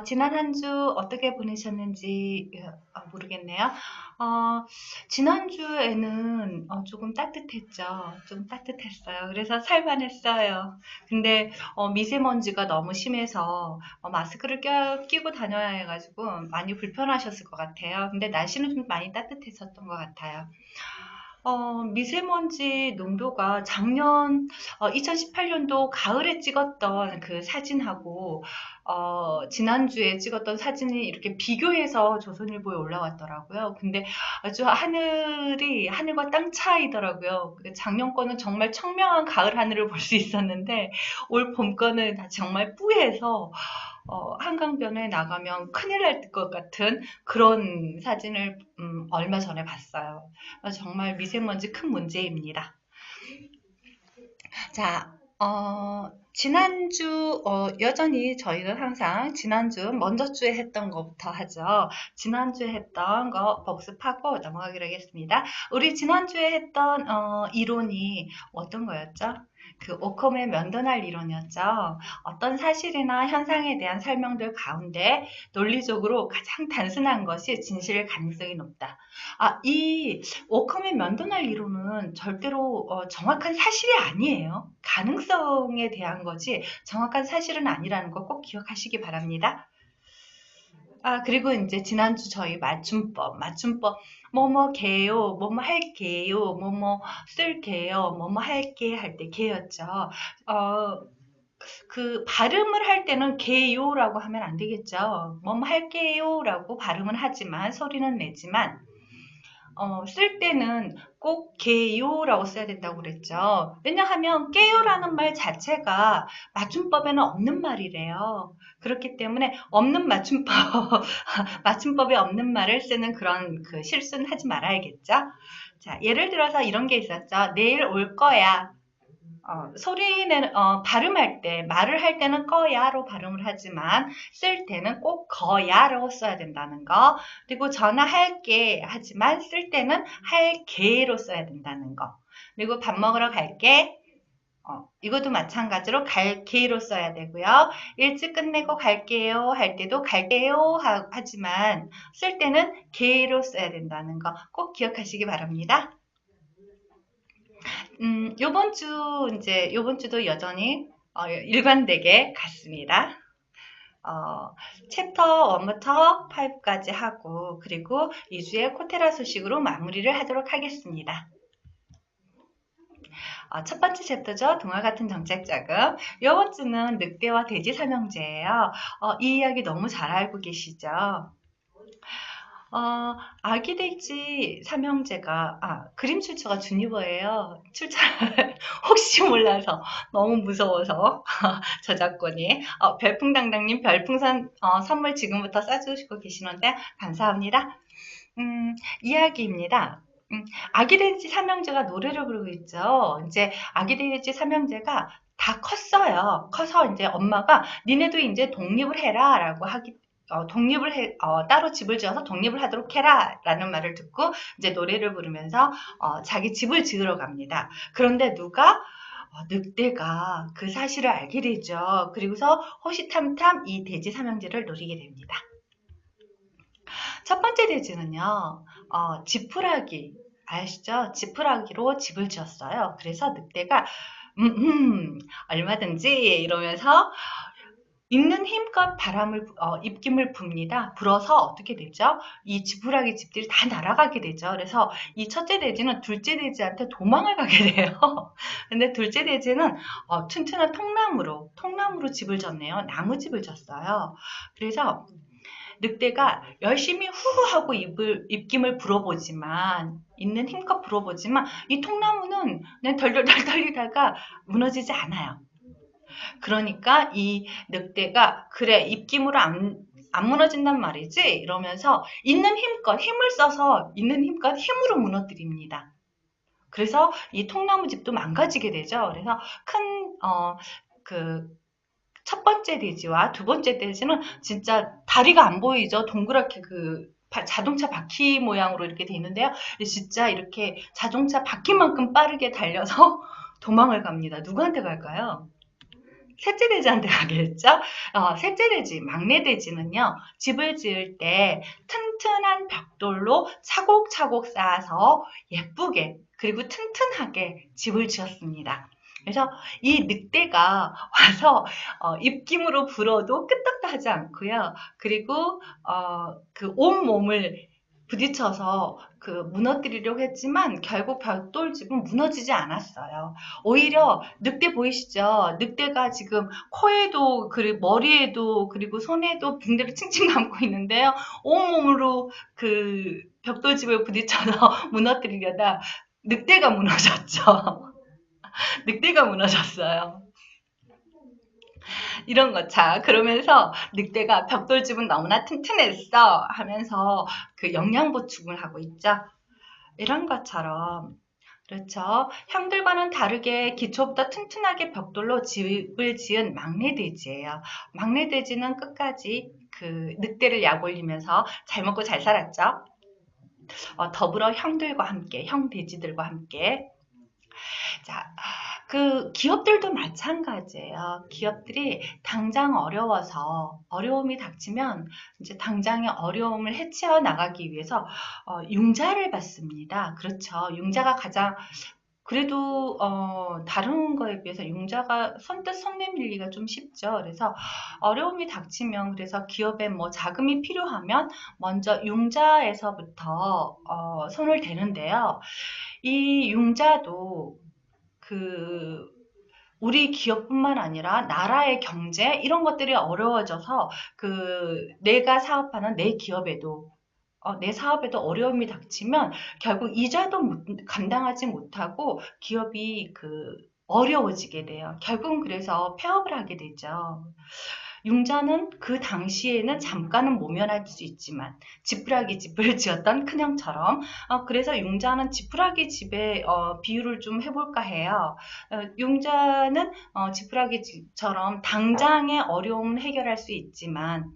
지난 한 주 어떻게 보내셨는지 모르겠네요. 지난주에는 조금 따뜻했죠. 좀 따뜻했어요. 그래서 살만했어요. 근데 미세먼지가 너무 심해서 마스크를 끼고 다녀야 해가지고 많이 불편하셨을 것 같아요. 근데 날씨는 좀 많이 따뜻했었던 것 같아요. 미세먼지 농도가 작년 2018년도 가을에 찍었던 그 사진하고 지난주에 찍었던 사진이 이렇게 비교해서 조선일보에 올라왔더라고요. 근데 아주 하늘과 땅 차이더라고요. 작년 거는 정말 청명한 가을 하늘을 볼 수 있었는데 올 봄 거는 다 정말 뿌해서 한강변에 나가면 큰일 날 것 같은 그런 사진을 얼마 전에 봤어요. 정말 미세먼지 큰 문제입니다. 자, 지난주, 여전히 저희는 항상 지난주, 먼저 주에 했던 것부터 하죠. 지난주에 했던 거 복습하고 넘어가기로 하겠습니다. 우리 지난주에 했던, 이론이 어떤 거였죠? 그 오컴의 면도날 이론이었죠. 어떤 사실이나 현상에 대한 설명들 가운데 논리적으로 가장 단순한 것이 진실일 가능성이 높다. 이 오컴의 면도날 이론은 절대로 정확한 사실이 아니에요. 가능성에 대한 거지 정확한 사실은 아니라는 거 꼭 기억하시기 바랍니다. 그리고 이제 지난주 저희 맞춤법, 뭐뭐 개요, 뭐뭐 할게요, 뭐뭐 쓸게요, 뭐뭐 할게 할 때 개였죠. 어, 그 발음을 할 때는 개요라고 하면 안 되겠죠. 뭐뭐 할게요라고 발음은 하지만 소리는 내지만 쓸 때는 꼭 개요라고 써야 된다고 그랬죠. 왜냐하면 깨요라는 말 자체가 맞춤법에는 없는 말이래요. 그렇기 때문에 없는 맞춤법, 맞춤법에 없는 말을 쓰는 그런 그 실수는 하지 말아야겠죠. 자, 예를 들어서 이런 게 있었죠. 내일 올 거야. 소리는 발음할 때 말을 할 때는 꺼야로 발음을 하지만 쓸 때는 꼭 거야로 써야 된다는 거. 그리고 전화할게 하지만 쓸 때는 할게로 써야 된다는 거. 그리고 밥 먹으러 갈게. 이것도 마찬가지로 갈게로 써야 되고요. 일찍 끝내고 갈게요 할 때도 갈게요 하지만 쓸 때는 게로 써야 된다는 거 꼭 기억하시기 바랍니다. 요번 주도 여전히 일관되게 갔습니다. 챕터 1부터 5까지 하고, 그리고 2주의 코테라 소식으로 마무리를 하도록 하겠습니다. 첫 번째 챕터죠. 동화 같은 정책 자금. 요번 주는 늑대와 돼지 삼형제예요. 이 이야기 너무 잘 알고 계시죠? 아기 돼지 삼형제가, 그림 출처가 주니버예요. 출처, 혹시 몰라서, 너무 무서워서, 저작권이. 별풍당당님 별풍선, 선물 지금부터 싸주시고 계시는데, 감사합니다. 이야기입니다. 아기 돼지 삼형제가 노래를 부르고 있죠. 이제 아기 돼지 삼형제가 다 컸어요. 커서 이제 엄마가 니네도 이제 독립을 해라 라고 따로 집을 지어서 독립을 하도록 해라 라는 말을 듣고 이제 노래를 부르면서 자기 집을 지으러 갑니다. 그런데 늑대가 그 사실을 알게 되죠. 그리고서 호시탐탐 이 돼지 삼형제를 노리게 됩니다. 첫 번째 돼지는요, 지푸라기, 아시죠? 지푸라기로 집을 지었어요. 그래서 늑대가, 얼마든지 이러면서 있는 힘껏 입김을 붑니다. 불어서 어떻게 되죠? 이 지푸라기 집들이 다 날아가게 되죠. 그래서 이 첫째 돼지는 둘째 돼지한테 도망을 가게 돼요. 근데 둘째 돼지는 튼튼한 통나무로 집을 졌네요. 나무집을 졌어요. 그래서 늑대가 열심히 후후하고 입김을 불어보지만 있는 힘껏 불어보지만 이 통나무는 그냥 덜덜덜 떨리다가 무너지지 않아요. 그러니까 이 늑대가 그래 입김으로 안 무너진단 말이지 이러면서 있는 힘껏 힘을 써서 있는 힘껏 힘으로 무너뜨립니다. 그래서 이 통나무 집도 망가지게 되죠. 그래서 그 첫 번째 돼지와 두 번째 돼지는 진짜 다리가 안 보이죠. 동그랗게 자동차 바퀴 모양으로 이렇게 돼 있는데요. 진짜 이렇게 자동차 바퀴만큼 빠르게 달려서 도망을 갑니다. 누구한테 갈까요? 셋째 돼지한테 가겠죠? 셋째 돼지, 막내 돼지는요, 집을 지을 때 튼튼한 벽돌로 차곡차곡 쌓아서 예쁘게, 그리고 튼튼하게 집을 지었습니다. 그래서 이 늑대가 와서 입김으로 불어도 끄떡도 하지 않고요. 그리고 그 온몸을 부딪혀서 그 무너뜨리려고 했지만 결국 벽돌집은 무너지지 않았어요. 오히려 늑대 보이시죠? 늑대가 지금 코에도 그리고 머리에도 그리고 손에도 붕대를 칭칭 감고 있는데요. 온몸으로 그 벽돌집을 부딪혀서 무너뜨리려다 늑대가 무너졌죠. 늑대가 무너졌어요. 이런 거. 자, 그러면서 늑대가 벽돌집은 너무나 튼튼했어 하면서 그 영양 보충을 하고 있죠. 이런 것처럼. 그렇죠. 형들과는 다르게 기초부터 튼튼하게 벽돌로 집을 지은 막내 돼지예요. 막내 돼지는 끝까지 그 늑대를 약올리면서 잘 먹고 잘 살았죠. 더불어 형들과 함께, 형 돼지들과 함께. 자, 그 기업들도 마찬가지예요. 기업들이 당장 어려워서 어려움이 닥치면 이제 당장의 어려움을 헤쳐 나가기 위해서 융자를 받습니다. 그렇죠. 융자가 가장 그래도 다른 거에 비해서 융자가 선뜻 손 내밀기가 좀 쉽죠. 그래서 어려움이 닥치면 그래서 기업에 뭐 자금이 필요하면 먼저 융자에서부터 손을 대는데요. 이 융자도 그 우리 기업뿐만 아니라 나라의 경제 이런 것들이 어려워져서 그 내가 사업하는 내 기업에도 내 사업에도 어려움이 닥치면 결국 이자도 감당하지 못하고 기업이 그 어려워지게 돼요. 결국은 그래서 폐업을 하게 되죠. 융자는 그 당시에는 잠깐은 모면할 수 있지만 지푸라기 집을 지었던 큰형처럼 그래서 융자는 지푸라기 집의 비유를 좀 해볼까 해요. 융자는 지푸라기 집처럼 당장의 어려움을 해결할 수 있지만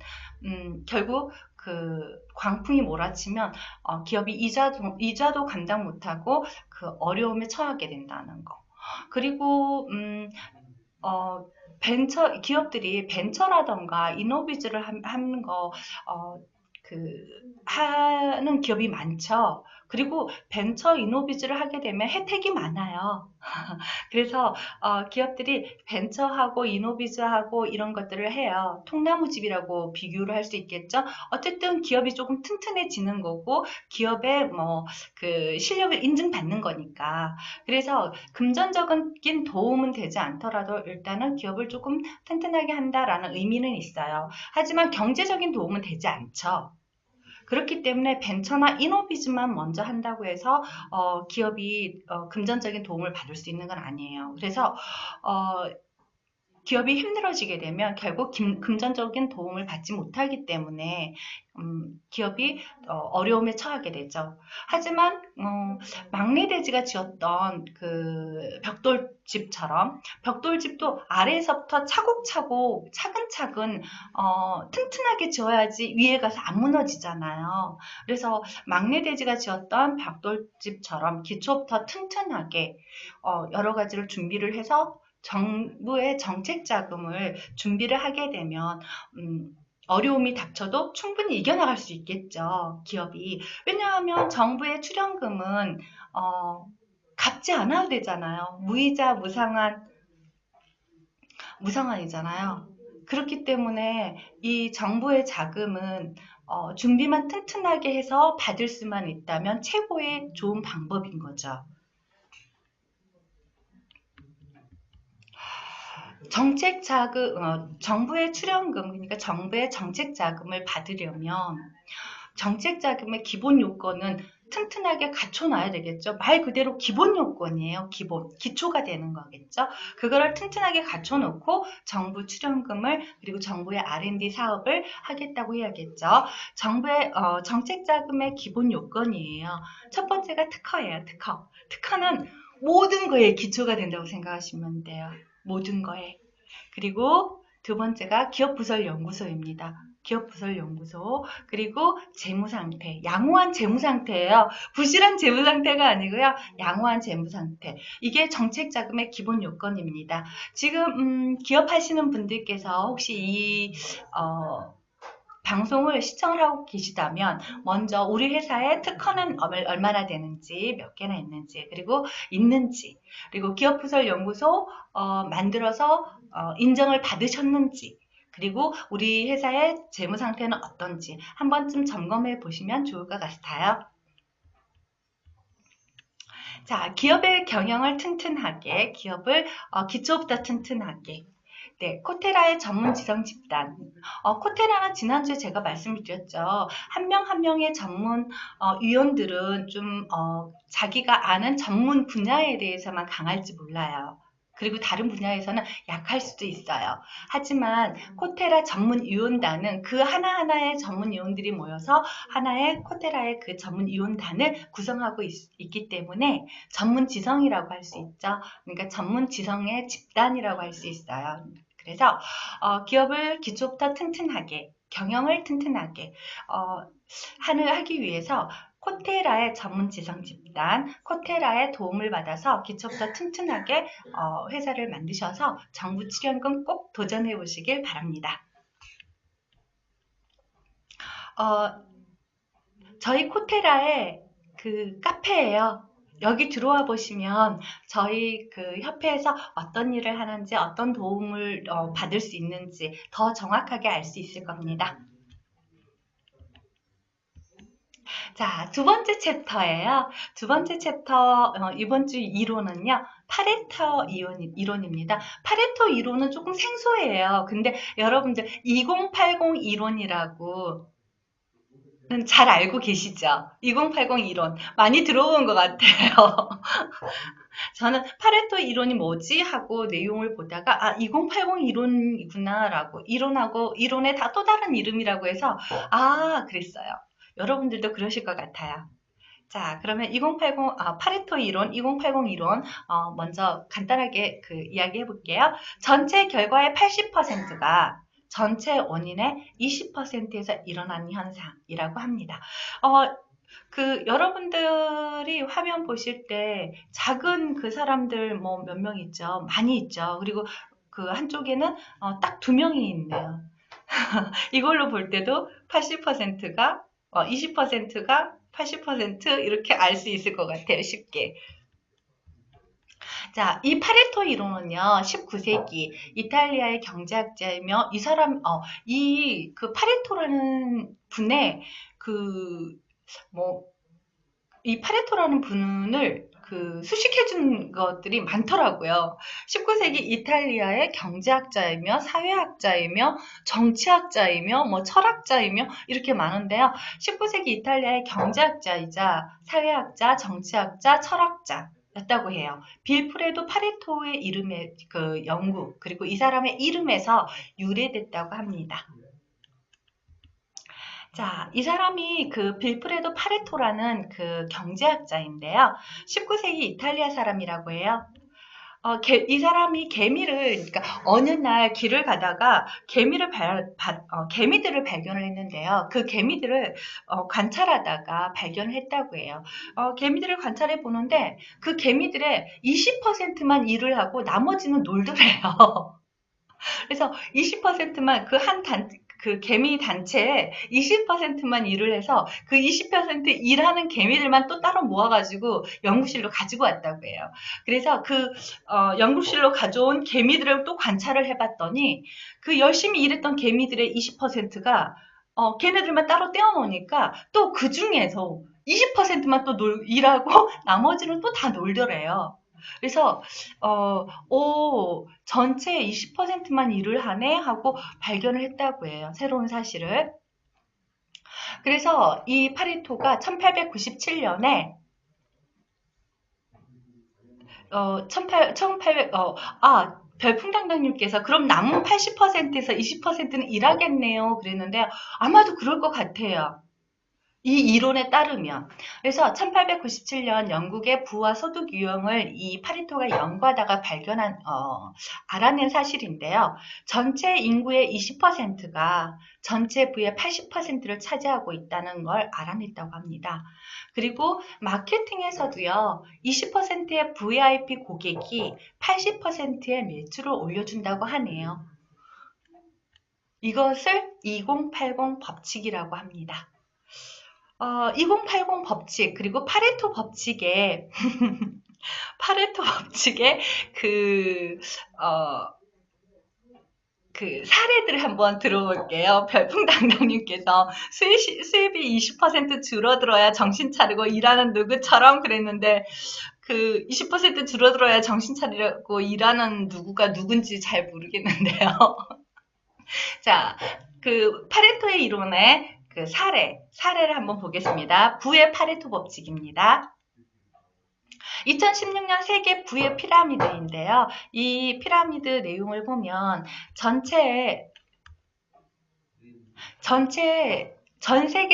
결국 그 광풍이 몰아치면 기업이 이자도 감당 못하고 그 어려움에 처하게 된다는 거. 그리고 어, 기업들이 벤처라던가 이노비즈를 하는 거, 하는 기업이 많죠. 그리고 벤처 이노비즈를 하게 되면 혜택이 많아요. 그래서 기업들이 벤처하고 이노비즈하고 이런 것들을 해요. 통나무집이라고 비교를 할 수 있겠죠. 어쨌든 기업이 조금 튼튼해지는 거고 기업의 뭐 그 실력을 인증받는 거니까. 그래서 금전적인 도움은 되지 않더라도 일단은 기업을 조금 튼튼하게 한다라는 의미는 있어요. 하지만 경제적인 도움은 되지 않죠. 그렇기 때문에 벤처나 이노비즈만 먼저 한다고 해서 기업이 금전적인 도움을 받을 수 있는 건 아니에요. 그래서 기업이 힘들어지게 되면 결국 금전적인 도움을 받지 못하기 때문에 기업이 어려움에 처하게 되죠. 하지만 막내 돼지가 지었던 그 벽돌집처럼 벽돌집도 아래에서부터 차곡차곡 차근차근 튼튼하게 지어야지 위에 가서 안 무너지잖아요. 그래서 막내 돼지가 지었던 벽돌집처럼 기초부터 튼튼하게 여러 가지를 준비를 해서 정부의 정책 자금을 준비를 하게 되면 어려움이 닥쳐도 충분히 이겨나갈 수 있겠죠. 기업이. 왜냐하면 정부의 출연금은 갚지 않아도 되잖아요. 무이자 무상한이잖아요. 그렇기 때문에 이 정부의 자금은 준비만 튼튼하게 해서 받을 수만 있다면 최고의 좋은 방법인 거죠. 정책 자금, 정부의 출연금, 그러니까 정부의 정책 자금을 받으려면 정책 자금의 기본 요건은 튼튼하게 갖춰놔야 되겠죠. 말 그대로 기본 요건이에요. 기본, 기초가 되는 거겠죠. 그거를 튼튼하게 갖춰놓고 정부 출연금을 그리고 정부의 R&D 사업을 하겠다고 해야겠죠. 정부의 정책 자금의 기본 요건이에요. 첫 번째가 특허예요. 특허. 특허는 모든 거에 기초가 된다고 생각하시면 돼요. 모든 거에. 그리고 두 번째가 기업부설연구소입니다. 기업부설연구소, 그리고 재무상태, 양호한 재무상태예요. 부실한 재무상태가 아니고요. 양호한 재무상태. 이게 정책자금의 기본 요건입니다. 지금 기업하시는 분들께서 혹시 이 방송을 시청을 하고 계시다면 먼저 우리 회사의 특허는 얼마나 되는지, 몇 개나 있는지, 그리고 있는지, 그리고 기업부설연구소 만들어서 인정을 받으셨는지, 그리고 우리 회사의 재무상태는 어떤지 한 번쯤 점검해 보시면 좋을 것 같아요. 자, 기업의 경영을 튼튼하게, 기업을 기초부터 튼튼하게. 네, 코테라의 전문 지성 집단. 코테라는 지난주에 제가 말씀을 드렸죠. 한 명 한 명의 전문 위원들은 좀 자기가 아는 전문 분야에 대해서만 강할지 몰라요. 그리고 다른 분야에서는 약할 수도 있어요. 하지만 코테라 전문 위원단은 그 하나하나의 전문 위원들이 모여서 하나의 코테라의 그 전문 위원단을 구성하고 있기 때문에 전문 지성이라고 할 수 있죠. 그러니까 전문 지성의 집단이라고 할 수 있어요. 그래서 기업을 기초부터 튼튼하게, 경영을 튼튼하게 하기 위해서 코테라의 전문 지성 집단, 코테라의 도움을 받아서 기초부터 튼튼하게 회사를 만드셔서 정부 출연금 꼭 도전해 보시길 바랍니다. 저희 코테라의 그 카페예요. 여기 들어와 보시면 저희 그 협회에서 어떤 일을 하는지, 어떤 도움을 받을 수 있는지 더 정확하게 알 수 있을 겁니다. 자, 두 번째 챕터예요. 두 번째 챕터 이번 주 이론은요. 파레토 이론입니다. 파레토 이론은 조금 생소해요. 근데 여러분들 2080 이론이라고 잘 알고 계시죠? 2080 이론 많이 들어본 것 같아요. 저는 파레토 이론이 뭐지? 하고 내용을 보다가 2080 이론이구나 라고 이론의 다 또 다른 이름이라고 해서 그랬어요. 여러분들도 그러실 것 같아요. 자, 그러면 파레토 이론, 2080 이론 먼저 간단하게 이야기해 볼게요. 전체 결과의 80%가 전체 원인의 20%에서 일어나는 현상이라고 합니다. 여러분들이 화면 보실 때 작은 그 사람들 뭐 몇 명 있죠? 많이 있죠. 그리고 그 한쪽에는 딱 2명이 있네요. 이걸로 볼 때도 80%가 20%가 80% 이렇게 알 수 있을 것 같아요. 쉽게. 자, 이 파레토 이론은요, 19세기 이탈리아의 경제학자이며 이 사람, 그 파레토라는 분의 이 파레토라는 분을 수식해준 것들이 많더라고요. 19세기 이탈리아의 경제학자이며 사회학자이며 정치학자이며 철학자이며 이렇게 많은데요. 19세기 이탈리아의 경제학자이자 사회학자, 정치학자, 철학자 였다고 해요. 빌프레도 파레토의 이름의 연구 그리고 이 사람의 이름에서 유래됐다고 합니다. 자, 이 사람이 빌프레도 파레토라는 경제학자인데요. 19세기 이탈리아 사람이라고 해요. 이 사람이 그러니까 어느 날 길을 가다가 개미들을 발견을 했는데요. 그 개미들을 관찰하다가 발견을 했다고 해요. 개미들을 관찰해 보는데 그 개미들의 20%만 일을 하고 나머지는 놀더래요. 그래서 20%만 그 개미 단체에 20%만 일을 해서 그 20% 일하는 개미들만 또 따로 모아가지고 연구실로 가지고 왔다고 해요. 그래서 연구실로 가져온 개미들을 또 관찰을 해봤더니 그 열심히 일했던 개미들의 20%가 걔네들만 따로 떼어놓으니까 또 그 중에서 20%만 또 일하고 나머지는 또 다 놀더래요. 그래서 전체 20%만 일을 하네 하고 발견을 했다고 해요. 새로운 사실을. 그래서 이 파레토가 1897년에 별풍당당님께서 그럼 남은 80%에서 20%는 일하겠네요. 그랬는데 아마도 그럴 것 같아요. 이 이론에 따르면. 그래서 1897년 영국의 부와 소득 유형을 이 파레토가 연구하다가 알아낸 사실인데요. 전체 인구의 20%가 전체 부의 80%를 차지하고 있다는 걸 알아냈다고 합니다. 그리고 마케팅에서도요, 20%의 VIP 고객이 80%의 매출을 올려준다고 하네요. 이것을 2080 법칙이라고 합니다. 2080 법칙, 그리고 파레토 법칙에, 파레토 법칙에 그 사례들을 한번 들어볼게요. 별풍당당님께서 수입이 20% 줄어들어야 정신 차리고 일하는 누구처럼 그랬는데, 그 20% 줄어들어야 정신 차리고 일하는 누구가 누군지 잘 모르겠는데요. 자, 그 파레토의 이론의 그 사례를 한번 보겠습니다. 부의 파레토 법칙입니다. 2016년 세계 부의 피라미드인데요. 이 피라미드 내용을 보면 전 세계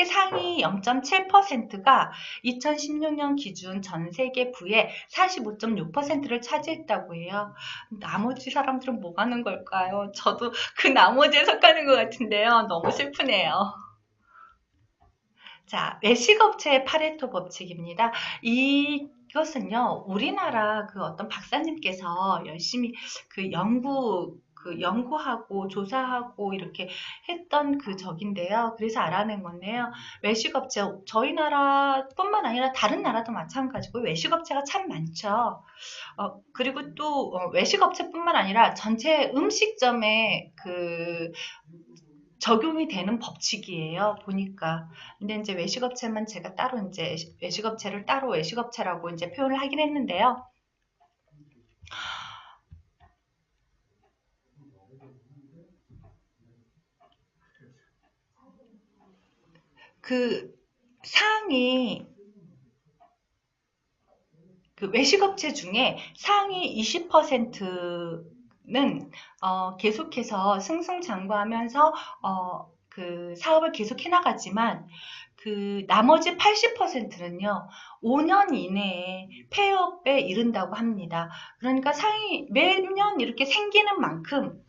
상위 0.7%가 2016년 기준 전 세계 부의 45.6%를 차지했다고 해요. 나머지 사람들은 뭐 하는 걸까요? 저도 그 나머지에 속하는 것 같은데요. 너무 슬프네요. 자, 외식업체의 파레토 법칙입니다. 이것은요, 우리나라 그 어떤 박사님께서 열심히 연구하고 조사하고 이렇게 했던 그 적인데요. 그래서 알아낸 건데요. 외식업체, 저희 나라뿐만 아니라 다른 나라도 마찬가지고 외식업체가 참 많죠. 그리고 또 외식업체뿐만 아니라 전체 음식점에 적용이 되는 법칙이에요. 보니까. 근데 이제 외식업체만 제가 따로 이제 외식업체를 따로 외식업체라고 이제 표현을 하긴 했는데요. 그 상위 그 외식업체 중에 상위 20%는 계속해서 승승장구하면서 그 사업을 계속 해나가지만 그 나머지 80%는요, 5년 이내에 폐업에 이른다고 합니다. 그러니까 매년 이렇게 생기는 만큼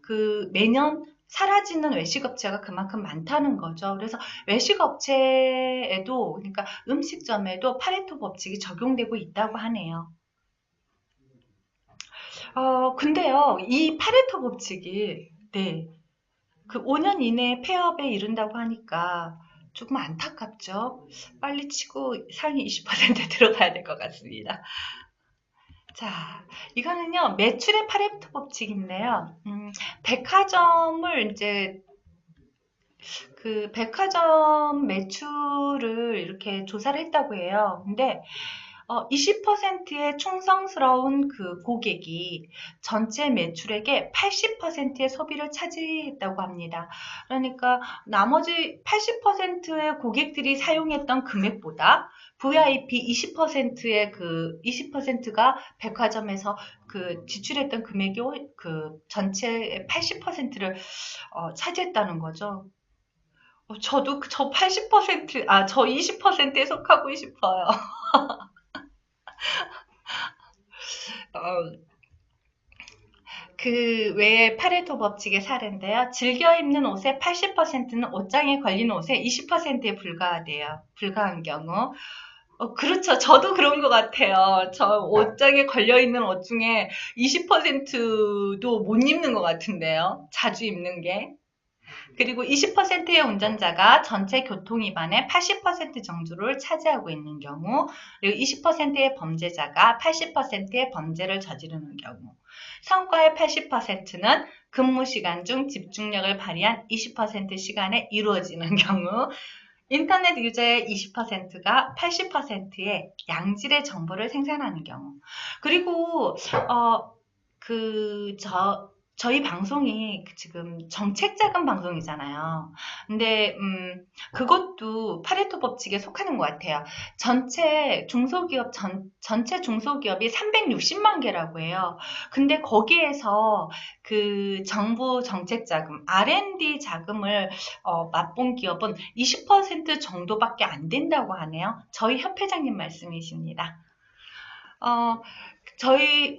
그 매년 사라지는 외식업체가 그만큼 많다는 거죠. 그래서 외식업체에도, 그러니까 음식점에도 파레토 법칙이 적용되고 있다고 하네요. 근데요, 이 파레토 법칙이, 네, 그 5년 이내에 폐업에 이른다고 하니까 조금 안타깝죠. 빨리 치고 상위 20%에 들어가야 될 것 같습니다. 자, 이거는요, 매출의 파레토 법칙인데요. 백화점을 이제 그 백화점 매출을 이렇게 조사를 했다고 해요. 근데 20%의 충성스러운 그 고객이 전체 매출액의 80%의 소비를 차지했다고 합니다. 그러니까 나머지 80%의 고객들이 사용했던 금액보다 VIP 20%의 그 20%가 백화점에서 그 지출했던 금액이 그 전체의 80%를 차지했다는 거죠. 저 80%, 저 20%에 속하고 싶어요. 어, 그 외에 파레토 법칙의 사례인데요. 즐겨 입는 옷의 80%는 옷장에 걸린 옷의 20%에 불과한 경우. 그렇죠. 저도 그런 것 같아요. 저 옷장에 걸려있는 옷 중에 20%도 못 입는 것 같은데요. 자주 입는 게. 그리고 20%의 운전자가 전체 교통위반의 80% 정도를 차지하고 있는 경우, 그리고 20%의 범죄자가 80%의 범죄를 저지르는 경우, 성과의 80%는 근무 시간 중 집중력을 발휘한 20% 시간에 이루어지는 경우, 인터넷 유저의 20%가 80%의 양질의 정보를 생산하는 경우, 그리고 저희 방송이 지금 정책자금 방송이잖아요. 근데 그것도 파레토 법칙에 속하는 것 같아요. 전체 중소기업이 360만 개라고 해요. 근데 거기에서 그 정부 정책자금, R&D 자금을 맛본 기업은 20% 정도밖에 안 된다고 하네요. 저희 협회장님 말씀이십니다. 어, 저희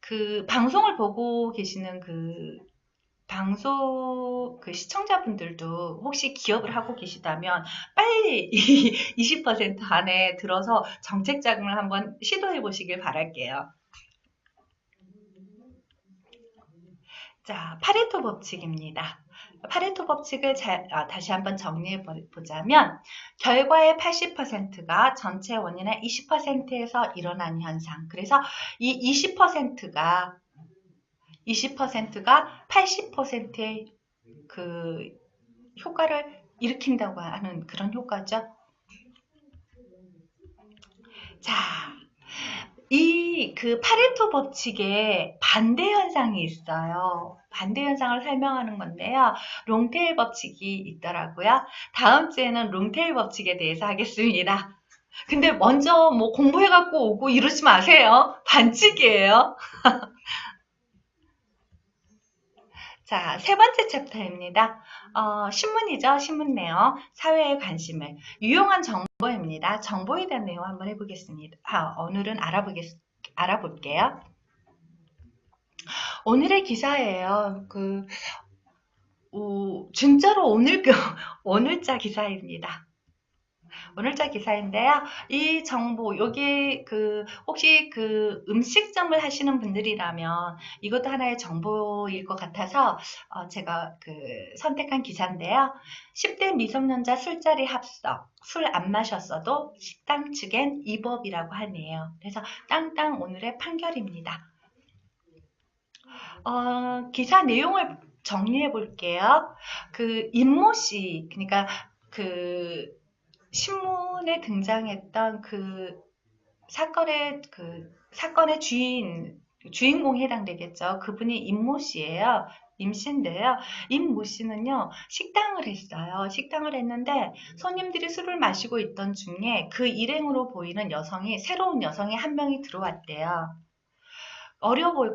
그 방송을 보고 계시는 그 방송 그 시청자분들도 혹시 기업을 하고 계시다면 빨리 이 20% 안에 들어서 정책 자금을 한번 시도해 보시길 바랄게요. 자, 파레토 법칙입니다. 파레토 법칙을 다시 한번 정리해 보자면 결과의 80%가 전체 원인의 20%에서 일어난 현상. 그래서 이 20%가 80%의 그 효과를 일으킨다고 하는 그런 효과죠. 자, 이 그 파레토 법칙에 반대 현상이 있어요. 반대 현상을 설명하는 건데요. 롱테일 법칙이 있더라고요. 다음 주에는 롱테일 법칙에 대해서 하겠습니다. 근데 먼저 뭐 공부해갖고 오고 이러지 마세요. 반칙이에요. 자, 세 번째 챕터입니다. 신문이죠. 신문 내용. 사회의 관심을. 유용한 정보입니다. 정보에 대한 내용 한번 해보겠습니다. 오늘은 알아볼게요. 오늘의 기사예요. 진짜로 오늘자 기사입니다. 오늘자 기사인데요. 이 정보, 여기 혹시 음식점을 하시는 분들이라면 이것도 하나의 정보일 것 같아서 제가 선택한 기사인데요. 10대 미성년자 술자리 합석, 술 안 마셨어도 식당 측엔 위법이라고 하네요. 그래서 땅땅 오늘의 판결입니다. 기사 내용을 정리해 볼게요. 임모 씨, 그러니까 신문에 등장했던 사건의 주인공에 해당되겠죠. 그분이 임모 씨예요. 임 씨인데요. 임모 씨는요, 식당을 했어요. 식당을 했는데 손님들이 술을 마시고 있던 중에 그 일행으로 보이는 새로운 여성이 한 명이 들어왔대요.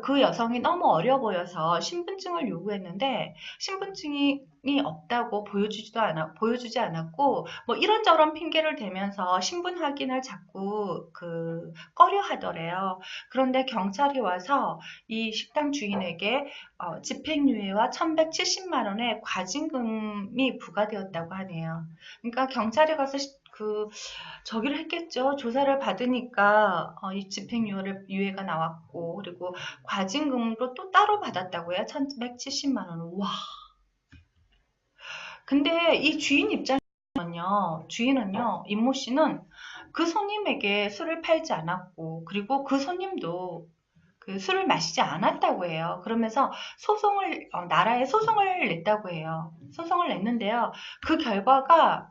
그 여성이 너무 어려 보여서 신분증을 요구했는데 신분증이 없다고 보여주지 않았고 뭐 이런저런 핑계를 대면서 신분 확인을 자꾸 꺼려 하더래요. 그런데 경찰이 와서 이 식당 주인에게 집행유예와 1170만 원의 과징금이 부과되었다고 하네요. 그러니까 경찰에 가서 저기를 했겠죠. 조사를 받으니까 이 집행유예가 나왔고 그리고 과징금으로 또 따로 받았다고요. 1170만 원을. 와. 근데 이 주인은요, 임모 씨는 그 손님에게 술을 팔지 않았고 그리고 그 손님도 술을 마시지 않았다고 해요. 그러면서 나라에 소송을 냈다고 해요. 소송을 냈는데요. 그 결과가요,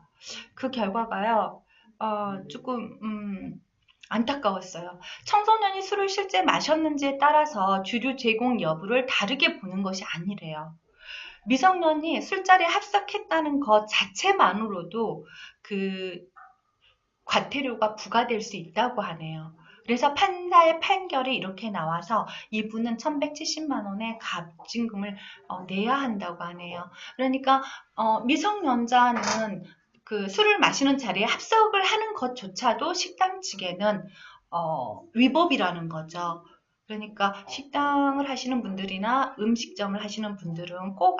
조금, 안타까웠어요. 청소년이 술을 실제 마셨는지에 따라서 주류 제공 여부를 다르게 보는 것이 아니래요. 미성년이 술자리에 합석했다는 것 자체만으로도 과태료가 부과될 수 있다고 하네요. 그래서 판사의 판결이 이렇게 나와서 이분은 1170만 원의 갑징금을 내야 한다고 하네요. 그러니까 미성년자는 술을 마시는 자리에 합석을 하는 것조차도 식당 측에는 위법이라는 거죠. 그러니까 식당을 하시는 분들이나 음식점을 하시는 분들은 꼭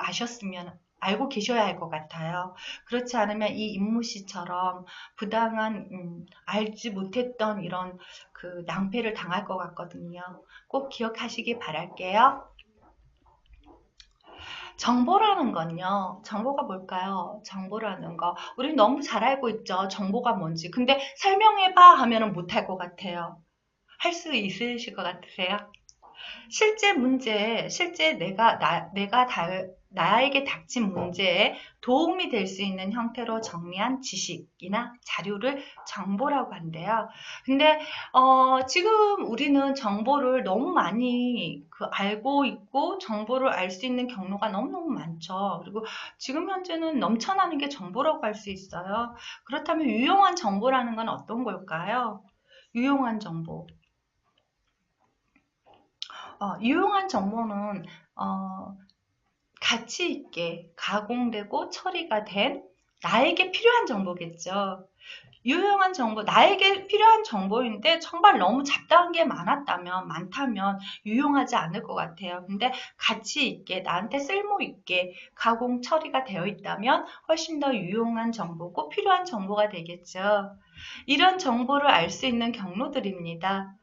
알고 계셔야 할 것 같아요. 그렇지 않으면 이 임무 씨처럼 부당한 알지 못했던 이런 낭패를 당할 것 같거든요. 꼭 기억하시기 바랄게요. 정보라는 건요. 정보가 뭘까요? 정보라는 거. 우리 너무 잘 알고 있죠. 정보가 뭔지. 근데 설명해봐 하면은 못할 것 같아요. 할 수 있으실 것 같으세요? 실제 나에게 닥친 문제에 도움이 될 수 있는 형태로 정리한 지식이나 자료를 정보라고 한대요. 근데 지금 우리는 정보를 너무 많이 알고 있고 정보를 알 수 있는 경로가 너무너무 많죠. 그리고 지금 현재는 넘쳐나는 게 정보라고 할 수 있어요. 그렇다면 유용한 정보라는 건 어떤 걸까요? 유용한 정보. 유용한 정보는 가치 있게 가공되고 처리가 된 나에게 필요한 정보겠죠. 유용한 정보, 나에게 필요한 정보인데 정말 너무 잡다한 게 많다면 유용하지 않을 것 같아요. 근데 가치 있게, 나한테 쓸모 있게 가공 처리가 되어 있다면 훨씬 더 유용한 정보고 필요한 정보가 되겠죠. 이런 정보를 알 수 있는 경로들입니다.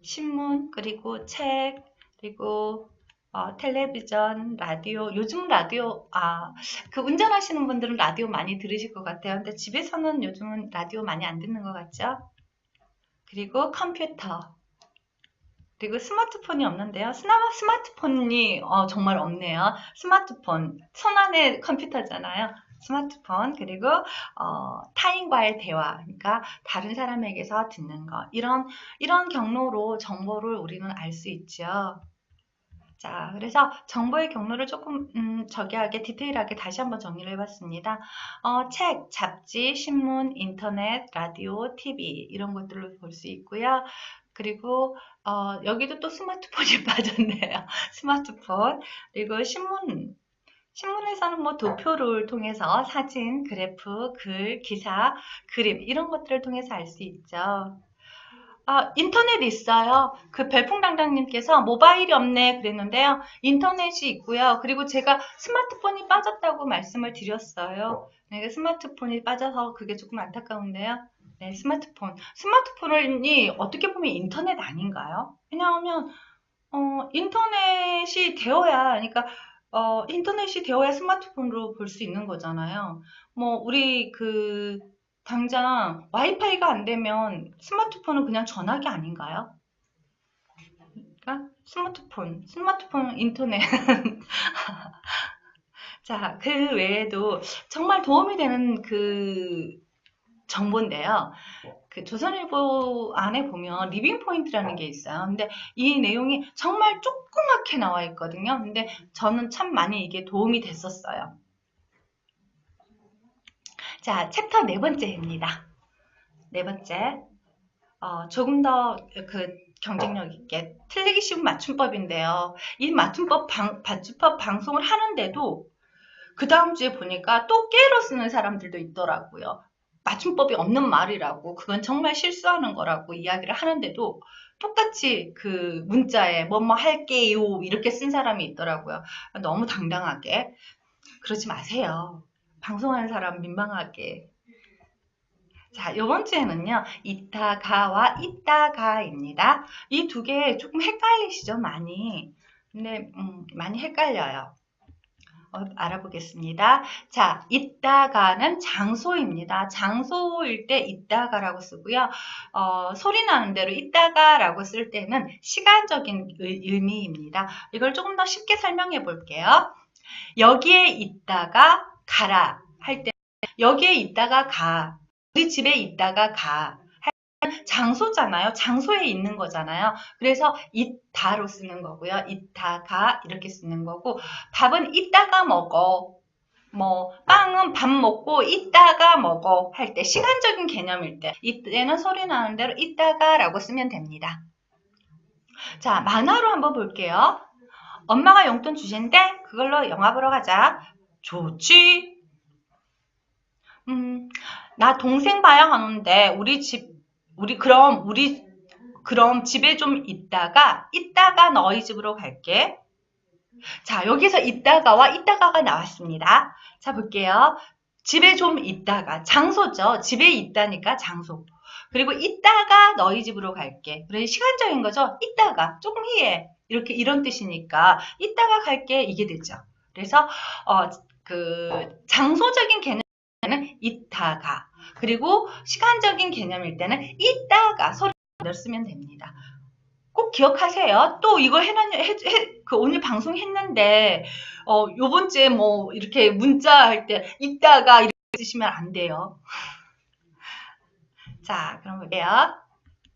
신문, 그리고 책, 그리고 텔레비전, 라디오. 요즘 라디오, 운전하시는 분들은 라디오 많이 들으실 것 같아요. 근데 집에서는 요즘은 라디오 많이 안 듣는 것 같죠? 그리고 컴퓨터. 그리고 스마트폰이 없는데요. 스마트폰이 정말 없네요. 스마트폰, 손안의 컴퓨터잖아요. 스마트폰, 그리고 타인과의 대화, 그러니까 다른 사람에게서 듣는 것, 이런 경로로 정보를 우리는 알 수 있죠. 자, 그래서 정보의 경로를 조금 저기하게 디테일하게 다시 한번 정리를 해봤습니다. 책, 잡지, 신문, 인터넷, 라디오, TV 이런 것들을 볼 수 있고요. 그리고 여기도 또 스마트폰이 빠졌네요. 스마트폰. 그리고 신문에서는 뭐 도표를 통해서 사진, 그래프, 글, 기사, 그림 이런 것들을 통해서 알 수 있죠. 인터넷 있어요. 그 별풍당당님께서 모바일이 없네 그랬는데요. 인터넷이 있고요. 그리고 제가 스마트폰이 빠졌다고 말씀을 드렸어요. 네, 스마트폰이 빠져서 그게 조금 안타까운데요. 네, 스마트폰이 어떻게 보면 인터넷 아닌가요? 왜냐하면 인터넷이 되어야, 그러니까 인터넷이 되어야 스마트폰으로 볼 수 있는 거잖아요. 뭐 우리 당장 와이파이가 안 되면 스마트폰은 그냥 전화기 아닌가요? 그러니까 스마트폰, 인터넷. 자, 그 외에도 정말 도움이 되는 정보인데요. 조선일보 안에 보면 리빙 포인트라는 게 있어요. 근데 이 내용이 정말 조그맣게 나와 있거든요. 근데 저는 참 많이 이게 도움이 됐었어요. 자, 챕터 네 번째입니다. 네 번째. 조금 더 경쟁력 있게 틀리기 쉬운 맞춤법인데요. 이 맞춤법 방송을 하는데도 그 다음 주에 보니까 또 깨로 쓰는 사람들도 있더라고요. 맞춤법이 없는 말이라고, 그건 정말 실수하는 거라고 이야기를 하는데도 똑같이 그 문자에 뭐뭐 할게요 이렇게 쓴 사람이 있더라고요. 너무 당당하게. 그러지 마세요. 방송하는 사람 민망하게. 자, 이번 주에는요, 이따가와 이따가입니다. 이 두 개 조금 헷갈리시죠, 많이? 근데, 많이 헷갈려요. 알아보겠습니다. 자, 이따가는 장소입니다. 장소일 때 이따가라고 쓰고요. 소리 나는 대로 이따가라고 쓸 때는 시간적인 의미입니다. 이걸 조금 더 쉽게 설명해 볼게요. 여기에 있다가 가라 할 때, 여기에 있다가 가. 우리 집에 있다가 가. 장소잖아요. 장소에 있는 거잖아요. 그래서 이따로 쓰는 거고요. 이따가 이렇게 쓰는 거고, 밥은 이따가 먹어. 뭐 빵은 밥 먹고 이따가 먹어 할 때, 시간적인 개념일 때, 이때는 소리 나는 대로 이따가라고 쓰면 됩니다. 자, 만화로 한번 볼게요. 엄마가 용돈 주신대? 그걸로 영화 보러 가자. 좋지? 나 동생 봐야 하는데 그럼 집에 좀 이따가 너희 집으로 갈게. 자, 여기서 이따가가 나왔습니다. 자, 볼게요. 집에 좀 있다가, 장소죠. 집에 있다니까 장소. 그리고 이따가 너희 집으로 갈게. 그래, 시간적인 거죠. 이따가, 조금 후에. 이런 뜻이니까, 이따가 갈게. 이게 되죠. 그래서, 장소적인 개념은 이따가. 그리고 시간적인 개념일 때는 이따가 소리를 쓰면 됩니다. 꼭 기억하세요. 또 이거 그 오늘 방송했는데, 요번 주에 뭐, 이렇게 문자 할 때, 이따가 이렇게 쓰시면 안 돼요. 자, 그럼 볼게요.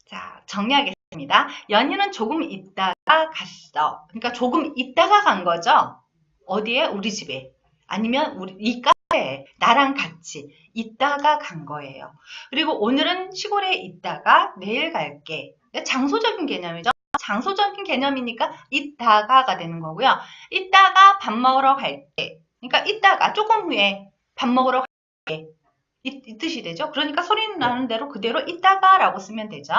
자, 정리하겠습니다. 연희는 조금 있다가 갔어. 그러니까 조금 있다가 간 거죠. 어디에? 우리 집에. 아니면 이 카페에 나랑 같이 있다가 간 거예요. 그리고 오늘은 시골에 있다가 내일 갈게. 장소적인 개념이죠. 장소적인 개념이니까 있다가가 되는 거고요. 이따가 밥 먹으러 갈게. 그러니까 이따가 조금 후에 밥 먹으러 갈게. 이 뜻이 되죠. 그러니까 소리는 나는 대로 그대로 이따가라고 쓰면 되죠.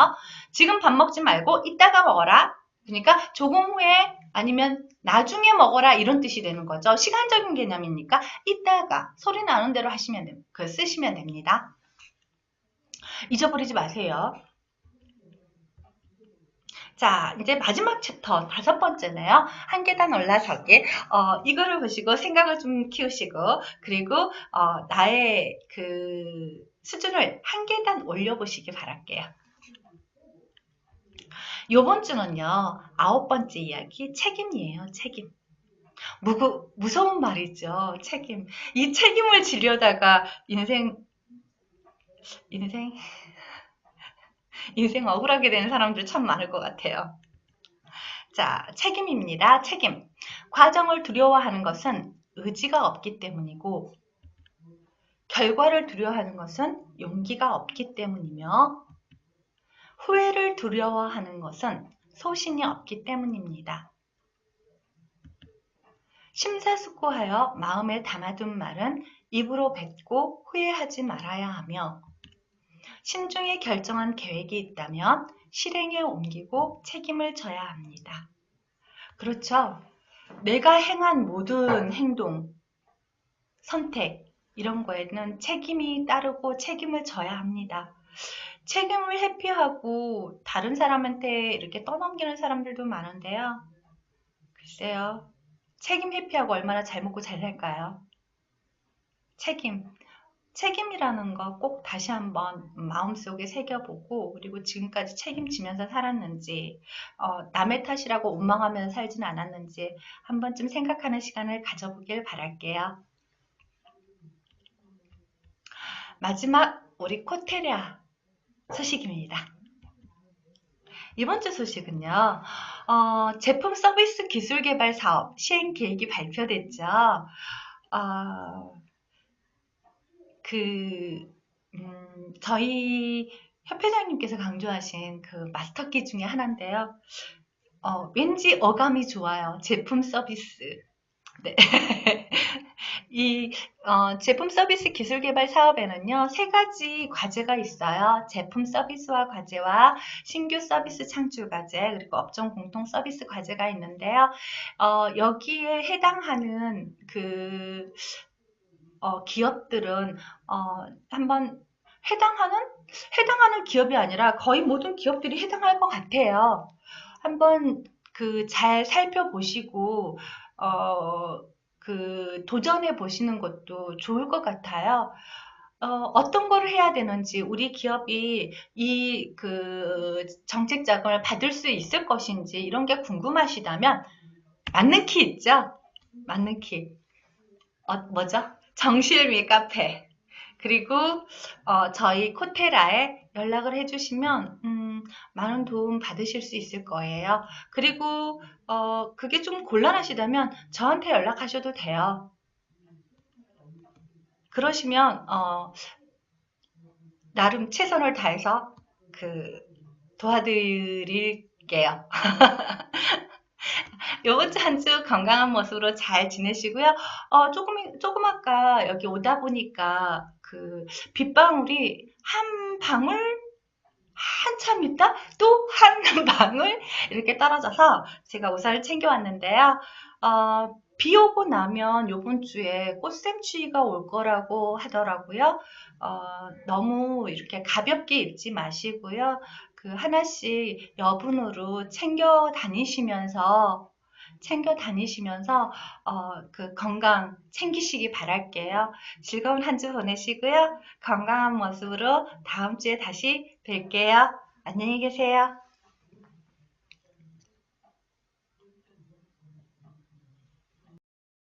지금 밥 먹지 말고 이따가 먹어라. 그러니까 조금 후에 아니면 나중에 먹어라 이런 뜻이 되는 거죠. 시간적인 개념이니까 이따가 소리 나는 대로 쓰시면 됩니다. 잊어버리지 마세요. 자, 이제 마지막 챕터 5번째네요. 한 계단 올라서기. 이거를 보시고 생각을 좀 키우시고, 그리고, 나의 그 수준을 한 계단 올려보시기 바랄게요. 요번 주는요, 9번째 이야기, 책임이에요, 책임. 무서운 말이죠, 책임. 이 책임을 지려다가 인생 억울하게 되는 사람들 참 많을 것 같아요. 자, 책임입니다. 책임. 과정을 두려워하는 것은 의지가 없기 때문이고, 결과를 두려워하는 것은 용기가 없기 때문이며, 후회를 두려워하는 것은 소신이 없기 때문입니다. 심사숙고하여 마음에 담아둔 말은 입으로 뱉고 후회하지 말아야 하며, 신중히 결정한 계획이 있다면 실행에 옮기고 책임을 져야 합니다. 그렇죠. 내가 행한 모든 행동, 선택 이런 거에는 책임이 따르고 책임을 져야 합니다. 책임을 회피하고 다른 사람한테 이렇게 떠넘기는 사람들도 많은데요. 글쎄요. 책임 회피하고 얼마나 잘 먹고 잘 살까요? 책임이라는 거 꼭 다시 한번 마음속에 새겨보고, 그리고 지금까지 책임지면서 살았는지, 남의 탓이라고 원망하면서 살지는 않았는지 한 번쯤 생각하는 시간을 가져보길 바랄게요. 마지막 우리 코테랴 소식입니다. 이번 주 소식은요. 제품 서비스 기술 개발 사업 시행 계획이 발표됐죠. 저희 협회장님께서 강조하신 그 마스터키 중에 하나인데요. 왠지 어감이 좋아요. 제품 서비스. 네. 이 제품 서비스 기술 개발 사업에는요, 3가지 과제가 있어요. 제품 서비스화 과제와 신규 서비스 창출 과제, 그리고 업종 공통 서비스 과제가 있는데요. 여기에 해당하는 기업들은 한번 해당하는 기업이 아니라 거의 모든 기업들이 해당할 것 같아요. 한번 잘 살펴보시고 도전해 보시는 것도 좋을 것 같아요. 어떤 거를 해야 되는지, 우리 기업이 이 정책 자금을 받을 수 있을 것인지 이런 게 궁금하시다면 맞는 키 있죠? 맞는 키. 뭐죠? 정실미 카페. 그리고 저희 코테라에 연락을 해주시면 많은 도움 받으실 수 있을 거예요. 그리고 그게 좀 곤란하시다면 저한테 연락하셔도 돼요. 그러시면 나름 최선을 다해서 도와드릴게요. 요번 주 한 주 건강한 모습으로 잘 지내시고요. 조금 아까 여기 오다 보니까 빗방울이 한 방울 한참 있다 또 한 방울 이렇게 떨어져서 제가 우산을 챙겨왔는데요. 비 오고 나면 요번 주에 꽃샘추위가 올 거라고 하더라고요. 너무 이렇게 가볍게 입지 마시고요. 하나씩 여분으로 챙겨 다니시면서 건강 챙기시기 바랄게요. 즐거운 한 주 보내시고요. 건강한 모습으로 다음 주에 다시 뵐게요. 안녕히 계세요.